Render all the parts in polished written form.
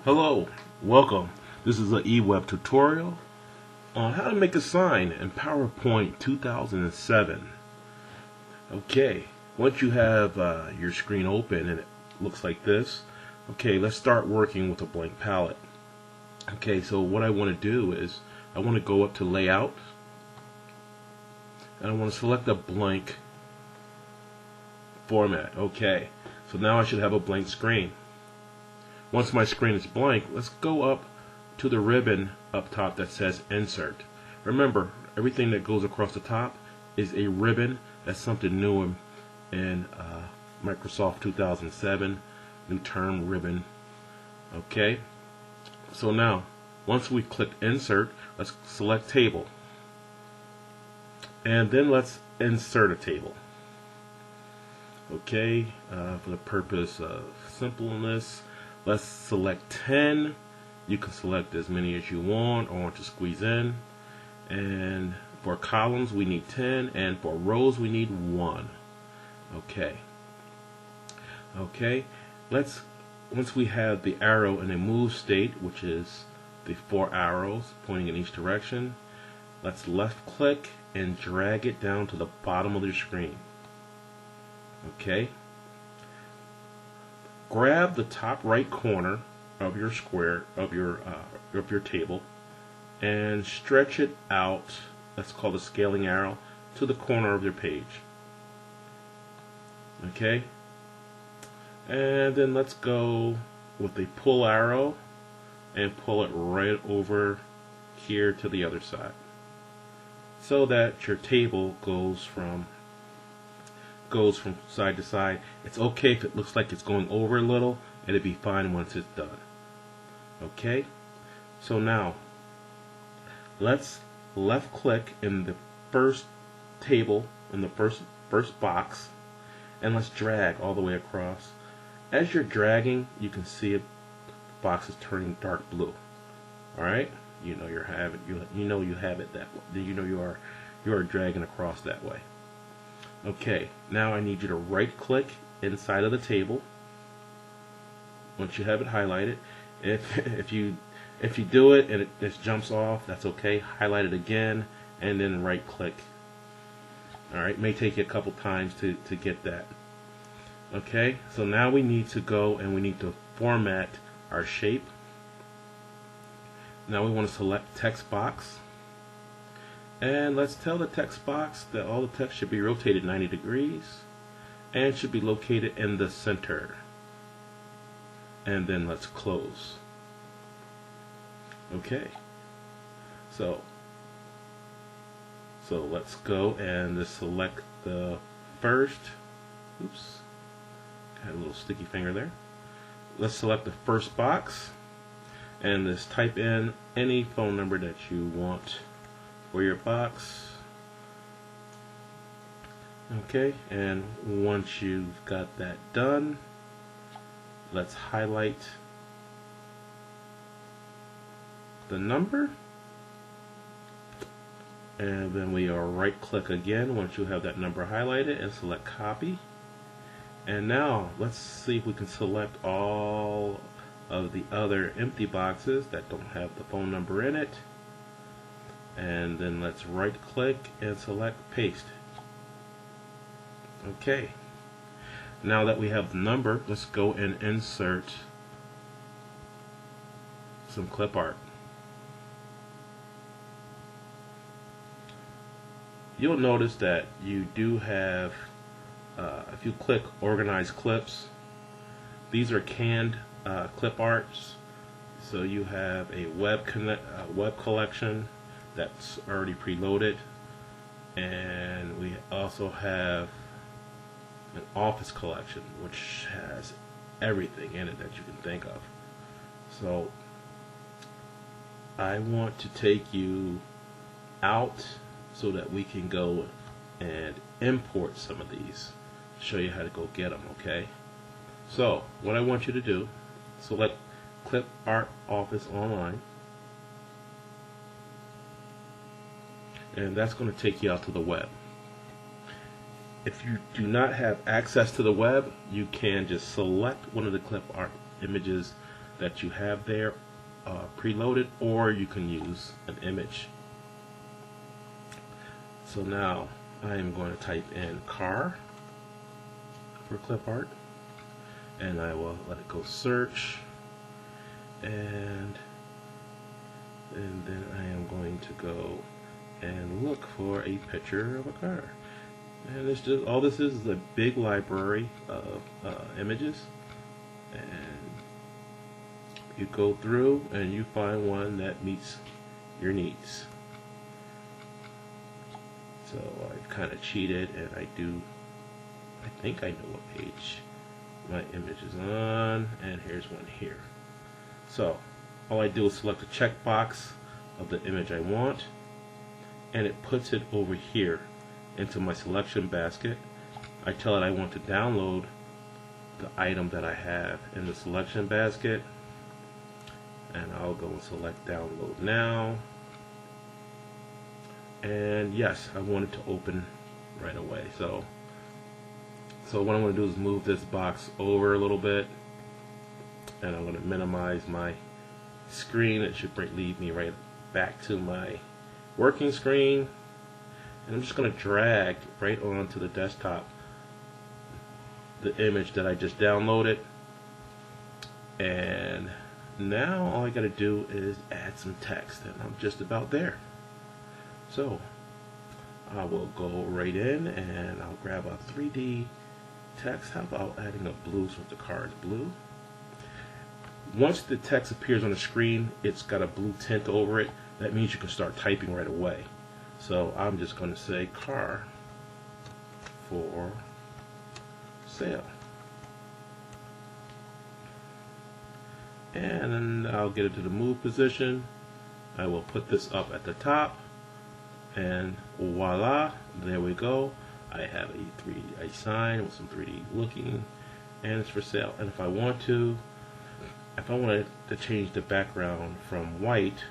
Hello, welcome. This is an eWeb tutorial on how to make a sign in PowerPoint 2007. Okay, once you have your screen open and it looks like this, okay, let's start working with a blank palette. Okay, so what I want to do is I want to go up to Layout and I want to select a blank format. Okay, so now I should have a blank screen. Once my screen is blank, let's go up to the ribbon up top that says Insert. Remember, everything that goes across the top is a ribbon. That's something new in Microsoft 2007, new term, ribbon. Okay, so now once we click Insert, let's select Table, and then let's insert a table. Okay, for the purpose of simpleness, let's select 10. You can select as many as you want or want to squeeze in. And for columns we need 10, and for rows we need 1. Okay. Okay. Once we have the arrow in a move state, which is the 4 arrows pointing in each direction, let's left click and drag it down to the bottom of your screen. Okay. Grab the top right corner of your square of your table and stretch it out. That's called the scaling arrow to the corner of your page. Okay, and then let's go with the pull arrow and pull it right over here to the other side, so that your table goes from side to side. It's okay if it looks like it's going over a little. It'll be fine once it's done. Okay, so now let's left click in the first table, in the first box, and let's drag all the way across. As you're dragging, you can see it, the box is turning dark blue. All right, you know you have it that way. You know you are dragging across that way. Okay, now I need you to right click inside of the table once you have it highlighted. If you do it and it just jumps off, that's okay. Highlight it again and then right click. Alright, may take you a couple times to get that. Okay, so now we need to go and we need to format our shape. Now we want to select text box. And let's tell the text box that all the text should be rotated 90 degrees and should be located in the center. And then let's close. Okay. So let's go and just select the first. Oops. Had a little sticky finger there. Let's select the first box and just type in any phone number that you want for your box. Okay, and once you've got that done, let's highlight the number, and then we are right click again once you have that number highlighted and select copy. And now let's see if we can select all of the other empty boxes that don't have the phone number in it. And then let's right click and select paste. Okay, now that we have the number, let's go and insert some clip art. You'll notice that you do have, if you click organize clips, these are canned clip arts. So you have a web collection that's already preloaded, and we also have an office collection which has everything in it that you can think of. So I want to take you out so that we can go and import some of these, show you how to go get them. Okay, so what I want you to do, select Clip Art Office Online, and that's going to take you out to the web. If you do not have access to the web, you can just select one of the clip art images that you have there preloaded, or you can use an image. So now I am going to type in car for clip art, and I will let it go search, and then I am going to go and look for a picture of a car. And it's just, all this is a big library of images, and you go through and you find one that meets your needs. So I've kind of cheated, and I think I know what page my image is on, and here's one here. So all I do is select the checkbox of the image I want, and it puts it over here into my selection basket. I tell it I want to download the item that I have in the selection basket, and I'll go and select download now. And yes, I want it to open right away. So what I'm going to do is move this box over a little bit, and I'm going to minimize my screen. It should lead me right back to my working screen, and I'm just going to drag right onto the desktop the image that I just downloaded. And now all I got to do is add some text, and I'm just about there. So I will go right in and I'll grab a 3D text. How about adding a blue, so the car is blue. Once the text appears on the screen, it's got a blue tint over it. That means you can start typing right away. So I'm just going to say car for sale. And then I'll get it to the move position. I will put this up at the top, and voila, there we go. I have a sign with some 3D looking, and it's for sale. And if I wanted to change the background from white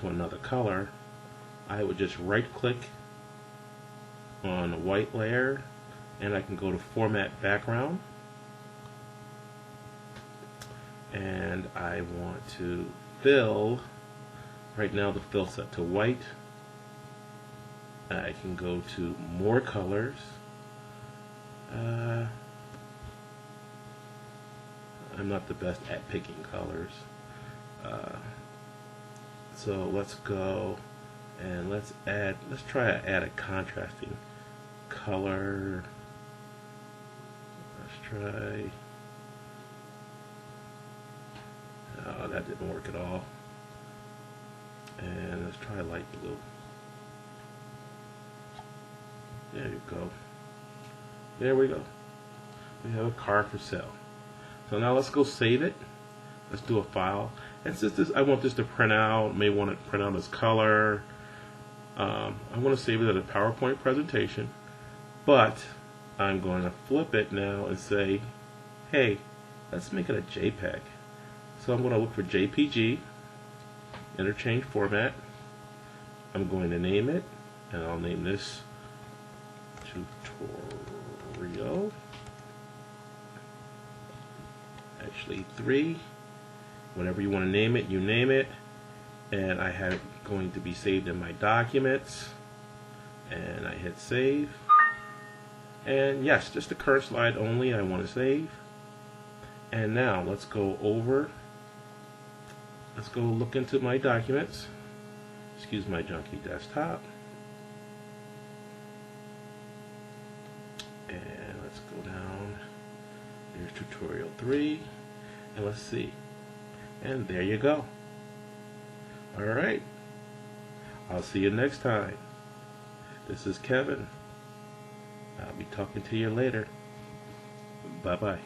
to another color, I would just right click on the white layer, and I can go to format background, and I want to fill. Right now the fill set to white. I can go to more colors. I'm not the best at picking colors. So let's go and let's try to add a contrasting color. Let's try. Oh, that didn't work at all. And let's try light blue. There you go. There we go. We have a car for sale. So now let's go save it. Let's do a file. And since I want this to print out, may want to print out as color. I want to save it as a PowerPoint presentation, but I'm going to flip it now and say, hey, let's make it a JPEG. So I'm going to look for JPG, interchange format. I'm going to name it, and I'll name this tutorial. Actually 3. Whatever you want to name it, you name it. And I have it going to be saved in my documents. And I hit save. And yes, just the current slide only I want to save. And now let's go over. Let's go look into my documents. Excuse my junky desktop. And let's go down. Here's tutorial 3. And let's see. And there you go. Alright. I'll see you next time. This is Kevin. I'll be talking to you later. Bye-bye.